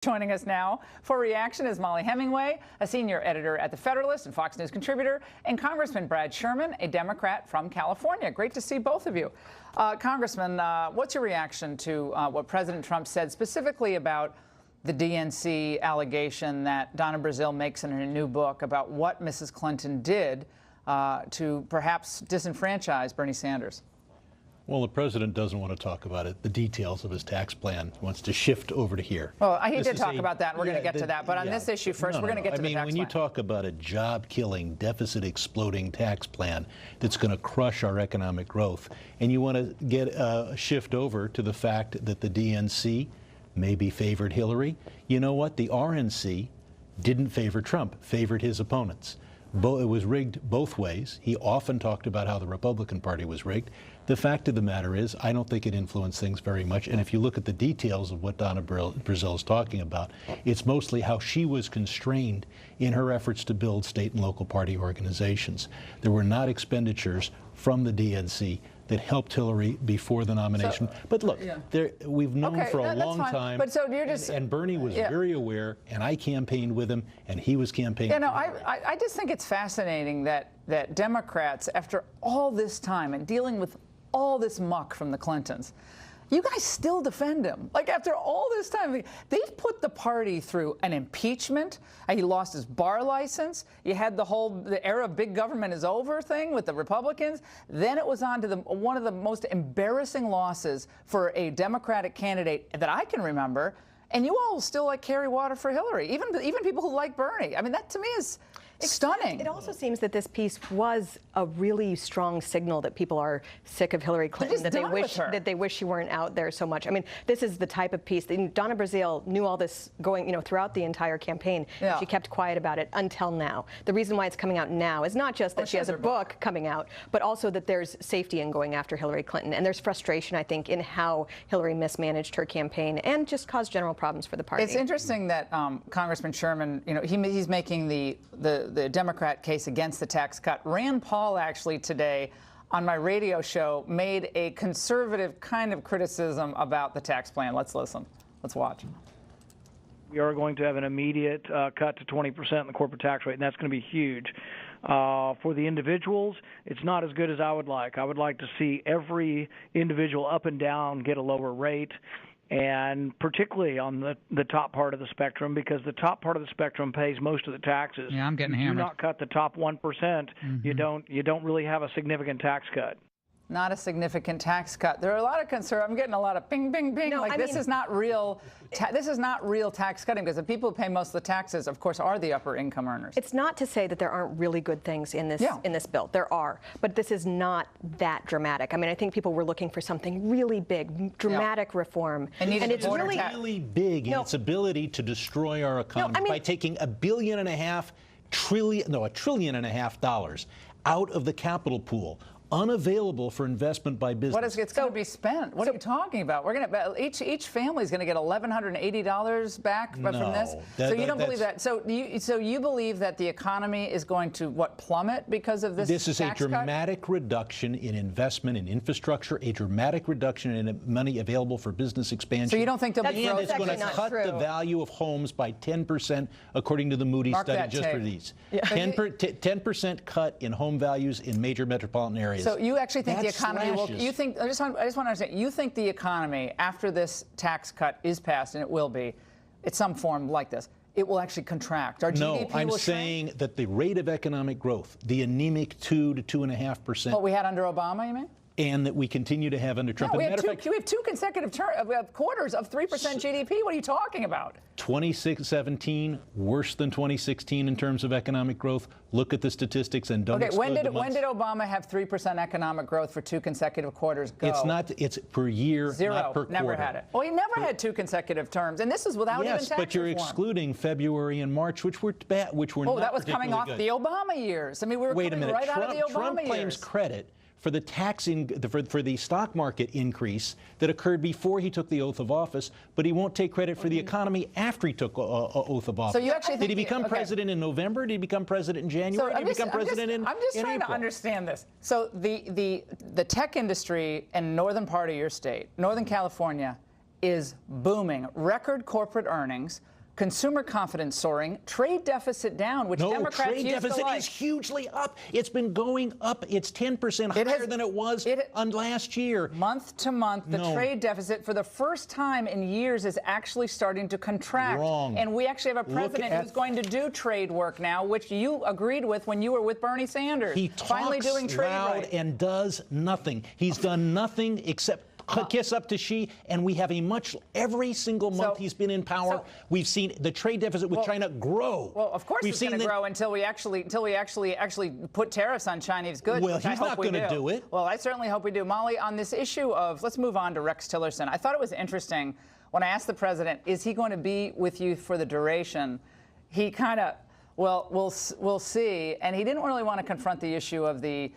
Joining us now for reaction is Molly Hemingway, a senior editor at The Federalist and Fox News contributor, and Congressman Brad Sherman, a Democrat from California. Great to see both of you. Congressman, what's your reaction to what President Trump said specifically about the DNC allegation that Donna Brazile makes in her new book about what Mrs. Clinton did to perhaps disenfranchise Bernie Sanders? Well, the president doesn't want to talk about it, the details of his tax plan. He wants to shift over to here. Well, he did talk about that. We're going to get to that. But on this issue first, we're going to get to the tax plan. When you talk about a job-killing, deficit-exploding tax plan that's going to crush our economic growth, and you want to get a shift over to the fact that the DNC maybe favored Hillary, you know what? The RNC didn't favor Trump, favored his opponents. It was rigged both ways. He often talked about how the Republican Party was rigged. The fact of the matter is, I don't think it influenced things very much. And if you look at the details of what Donna Brazile is talking about, it's mostly how she was constrained in her efforts to build state and local party organizations. There were not expenditures from the DNC that helped Hillary before the nomination. But look, we've known for a long time, but so you're just, and Bernie was very aware, and I campaigned with him, and he was campaigning. I just think it's fascinating that Democrats, after all this time and dealing with all this muck from the Clintons, you guys still defend him. Like, after all this time, they've put the party through an impeachment. He lost his bar license. You had the era of big government is over thing with the Republicans. Then it was on to one of the most embarrassing losses for a Democratic candidate that I can remember. And you all still carry water for Hillary, even people who like Bernie. I mean, that to me is stunning. It also seems that this piece was a really strong signal that people are sick of Hillary Clinton, that they wish she weren't out there so much. I mean, this is the type of piece that Donna Brazile knew all this going, throughout the entire campaign. Yeah. She kept quiet about it until now. The reason why it's coming out now is not just that she has a book coming out, but also that there's safety in going after Hillary Clinton, and there's frustration, I think, in how Hillary mismanaged her campaign and just caused general problems for the party. It's interesting that Congressman Sherman, he's making the Democrat case against the tax cut. Rand Paul actually today on my radio show made a conservative kind of criticism about the tax plan. Let's listen. Let's watch. We are going to have an immediate cut to 20% in the corporate tax rate, and that's going to be huge. For the individuals, it's not as good as I would like. I would like to see every individual up and down get a lower rate, and particularly on the top part of the spectrum, because the top part of the spectrum pays most of the taxes. Yeah, I'm getting hammered. You do not cut the top 1%, you don't really have a significant tax cut. Not a significant tax cut. There are a lot of concerns. I'm getting a lot of ping, ping, ping. No, this is not real. This is not real tax cutting, because the people who pay most of the taxes, of course, are the upper income earners. It's not to say that there aren't really good things in this bill. There are, but this is not that dramatic. I mean, I think people were looking for something really big, dramatic reform, and it's really big in its ability to destroy our economy by taking $1.5 trillion out of the capital pool, unavailable for investment by business. It's going to be spent? What are you talking about? We're going to each family is going to get $1,180 back from this. So you don't believe that? So you believe that the economy is going to plummet because of this? This is a dramatic reduction in investment in infrastructure, a dramatic reduction in money available for business expansion. So you don't think there'll be growth? And it's going to cut the value of homes by 10%, according to the Moody's study just for these. 10% cut in home values in major metropolitan areas. So you actually think the economy will? You think? I just want to understand. You think the economy, after this tax cut is passed, and it will be, it's some form like this, it will actually contract? Our GDP No, I'm saying that the rate of economic growth, the anemic 2 to 2.5%. What we had under Obama, you mean? And that we continue to have under Trump. No, we have two consecutive quarters of 3% GDP. What are you talking about? 2017, worse than 2016 in terms of economic growth. Look at the statistics and don't exclude the months. When did Obama have 3% economic growth for 2 consecutive quarters? It's per year, not per quarter. Never had it. Well, he never had 2 consecutive terms, and this is without even tax reform. Yes, but you're excluding February and March, which were bad, which were not that was coming off the Obama years. I mean, we were coming right out of the Obama years. Trump claims credit for the for the stock market increase that occurred before he took the oath of office, but he won't take credit for the economy after he took oath of office. So you actually did he become president in November? Did he become president in January? Did he become president in April? I'm just trying to understand this. So the tech industry in northern part of your state, Northern California, is booming. Record corporate earnings, consumer confidence soaring, trade deficit down, which Democrats trade used deficit to like. is hugely up. It's been going up. It's 10% higher than it was last year. Month to month, the trade deficit for the first time in years is actually starting to contract. Wrong. And we actually have a president who's going to do trade work now, which you agreed with when you were with Bernie Sanders. He finally talks doing trade loud right. and does nothing. He's done nothing except kiss up to Xi, and we have every single month he's been in power, we've seen the trade deficit with China grow. Well, of course it's going to grow until we actually put tariffs on Chinese goods. Well, he's not going to do it. Well, I certainly hope we do. Molly, on this issue of, let's move on to Rex Tillerson. I thought it was interesting when I asked the president, is he going to be with you for the duration? He kind of, well, we'll see. And he didn't really want to confront the issue of the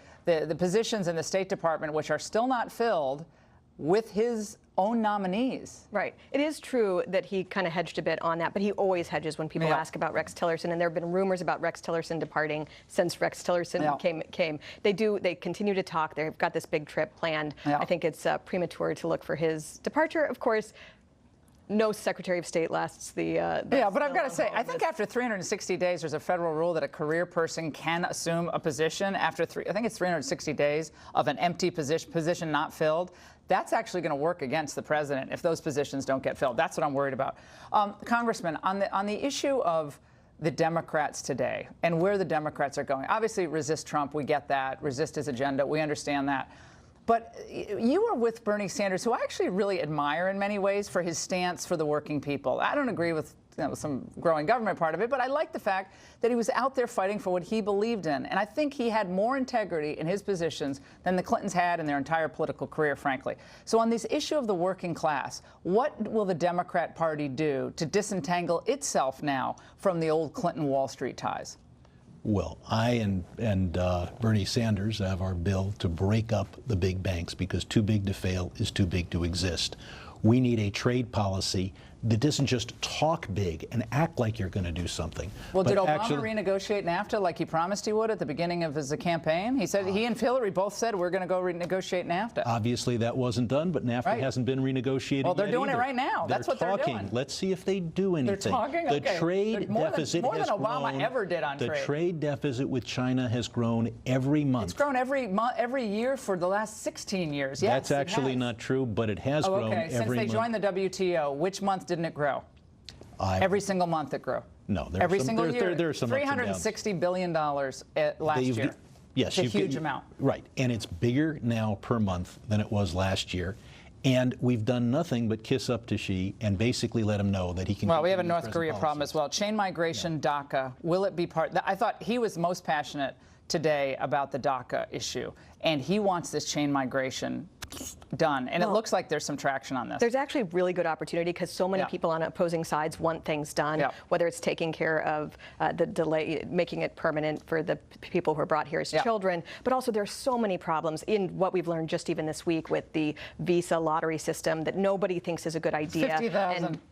positions in the State Department, which are still not filled, with his own nominees. Right. It is true that he kind of hedged a bit on that, but he always hedges when people ask about Rex Tillerson, and there have been rumors about Rex Tillerson departing since Rex Tillerson came. They continue to talk. They've got this big trip planned. I think it's premature to look for his departure. Of course, no Secretary of State lasts the... but I've got to say, I think after 360 days, there's a federal rule that a career person can assume a position after I think it's 360 days of an empty position not filled. That's actually going to work against the president if those positions don't get filled. That's what I'm worried about. Congressman, on the issue of the Democrats today and where the Democrats are going, obviously resist Trump, we get that, resist his agenda, we understand that. But you were with Bernie Sanders, who I actually really admire in many ways for his stance for the working people. I don't agree with some growing government part of it, but I like the fact that he was out there fighting for what he believed in. And I think he had more integrity in his positions than the Clintons had in their entire political career, frankly. So on this issue of the working class, what will the Democrat Party do to disentangle itself now from the old Clinton Wall Street ties? Well, I and Bernie Sanders have our bill to break up the big banks because too big to fail is too big to exist. We need a trade policy that doesn't just talk big and act like you're going to do something. Well, did Obama renegotiate NAFTA like he promised he would at the beginning of his campaign? He said he and Hillary both said we're going to go renegotiate NAFTA. Obviously, that wasn't done, but NAFTA hasn't been renegotiated. Well, they're doing either. it right now. That's what they're doing. Let's see if they do anything. They're talking. The trade deficit more has than Obama grown. ever did on the trade. The trade deficit with China has grown every month. It's grown every year for the last 16 years. Yes, that's actually not true, but it has grown every month. Since they joined the WTO, which month didn't it grow? Every single month it grew. No, every single year. There are some $360 billion last year. Yes, it's a huge amount. Right, and it's bigger now per month than it was last year. And we've done nothing but kiss up to Xi and basically let him know that he can. Well, we have a North Korea problem as well. Chain migration, DACA, will it be part? I thought he was most passionate today about the DACA issue, and he wants this chain migration done. And it looks like there's some traction on this. There's actually really good opportunity because so many people on opposing sides want things done, whether it's taking care of the delay, making it permanent for the people who are brought here as children, but also there's so many problems in what we've learned just even this week with the visa lottery system that nobody thinks is a good idea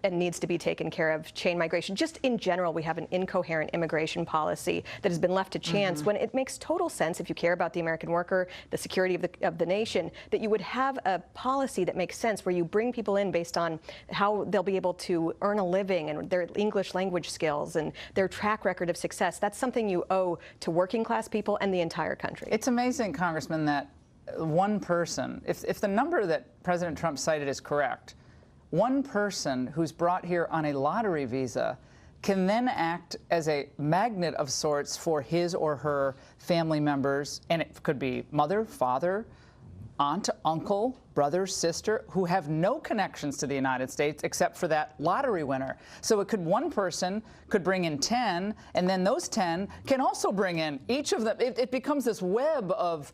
and needs to be taken care of. Chain migration. Just in general, we have an incoherent immigration policy that has been left to chance when it makes total sense, if you care about the American worker, the security of the nation, that you would have a policy that makes sense where you bring people in based on how they'll be able to earn a living and their English language skills and their track record of success. That's something you owe to working class people and the entire country. It's amazing, Congressman, that one person, if the number that President Trump cited is correct, one person who's brought here on a lottery visa can then act as a magnet of sorts for his or her family members, and it could be mother, father, aunt, uncle, brother, sister, who have no connections to the United States except for that lottery winner. So one person could bring in 10, and then those 10 can also bring in each of them. It becomes this web of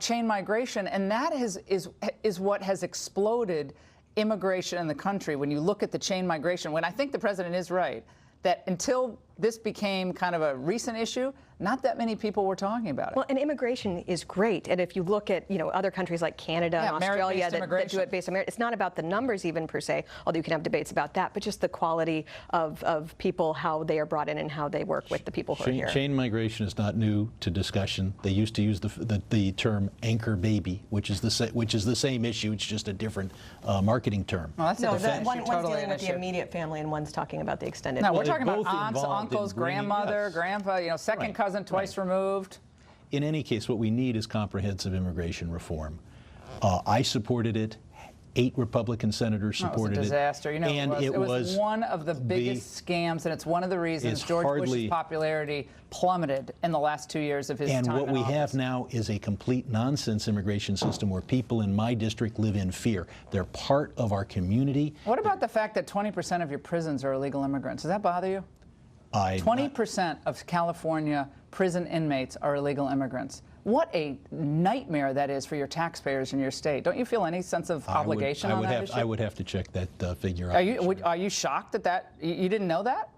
chain migration, and that is what has exploded immigration in the country. When you look at the chain migration, when I think the president is right, that until this became kind of a recent issue, not that many people were talking about it. Well, and immigration is great. And if you look at, other countries like Canada and Australia that do it based on merit, it's not about the numbers even per se, although you can have debates about that, but just the quality of people, how they are brought in and how they work with the people who are here. Chain migration is not new to discussion. They used to use the term anchor baby, which is the same issue. It's just a different marketing term. Well, that's one's dealing with the immediate family and one's talking about the extended. No, family. we're talking about aunts, uncles, grandmother, grandpa, second cousin twice removed. In any case, what we need is comprehensive immigration reform. I supported it. 8 Republican senators supported it. It was a disaster. And it was one of the biggest scams, and it's one of the reasons George Bush's popularity plummeted in the last 2 years of his time in office. And what we have now is a complete nonsense immigration system where people in my district live in fear. They're part of our community. What about the fact that 20% of your prisons are illegal immigrants? Does that bother you? 20% of California prison inmates are illegal immigrants. What a nightmare that is for your taxpayers in your state. Don't you feel any sense of obligation on that issue? I would have to check that figure out. Are you shocked that you didn't know that?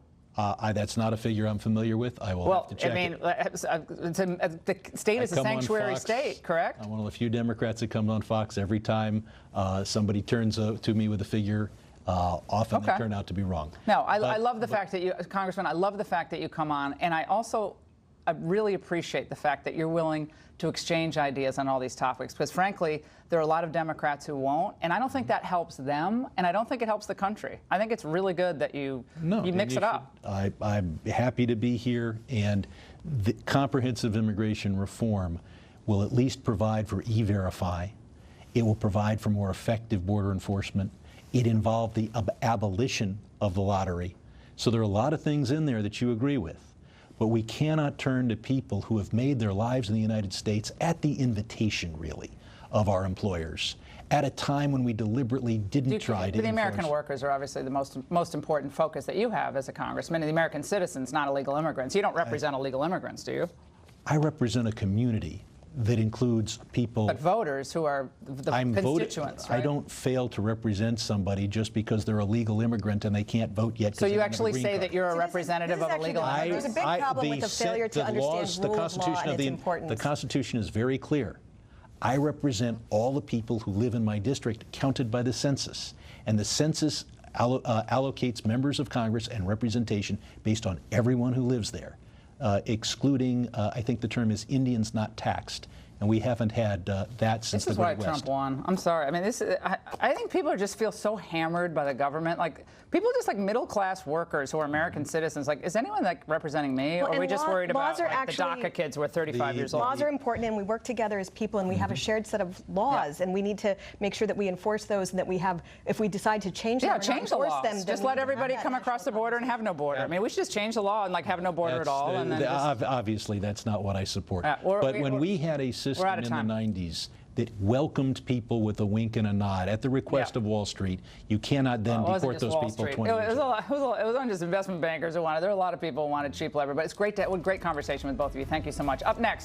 That's not a figure I'm familiar with. I will have to check it. The state is a sanctuary state, correct? I'm one of the few Democrats that comes on Fox every time somebody turns to me with a figure. Often they turn out to be wrong. No, I love the fact that you, Congressman, I love the fact that you come on, and I really appreciate the fact that you're willing to exchange ideas on all these topics, because frankly, there are a lot of Democrats who won't, and I don't think that helps them, and I don't think it helps the country. I think it's really good that you mix it up. I'm happy to be here, and the comprehensive immigration reform will at least provide for E-Verify. It will provide for more effective border enforcement. It involved the abolition of the lottery. So there are a lot of things in there that you agree with. But we cannot turn to people who have made their lives in the United States at the invitation, really, of our employers, at a time when we deliberately didn't try to. The American workers are obviously the most important focus that you have as a congressman. The American citizens, not illegal immigrants. You don't represent illegal immigrants, do you? I represent a community that includes people. But voters who are the constituents, right? I don't fail to represent somebody just because they're a legal immigrant and they can't vote yet. So you actually say that you're a representative of a legal immigrant? There's a big problem with the failure to understand rule of law and its importance. The Constitution is very clear. I represent all the people who live in my district counted by the census. And the census allocates members of Congress and representation based on everyone who lives there. Excluding, I think the term is Indians not taxed. And we haven't had that since the Great West. This is why Trump won. I'm sorry. I mean, I think people just feel so hammered by the government. Like, people just like middle-class workers who are American citizens. Like, is anyone like representing me? Or are we just worried about like, the DACA kids who are 35 years old? Laws are important, and we work together as people, and we have a shared set of laws, and we need to make sure that we enforce those, and that we have, if we decide to change them, change the laws. Just let everybody come across the border and have no border. I mean, we should just change the law and like have no border at all. And then obviously, that's not what I support. But when we had a system in the 90s that welcomed people with a wink and a nod at the request of Wall Street, you cannot then deport those people 20 years ago. It wasn't just investment bankers who wanted. There were a lot of people who wanted cheap labor. But it's great to have a great conversation with both of you. Thank you so much. Up next.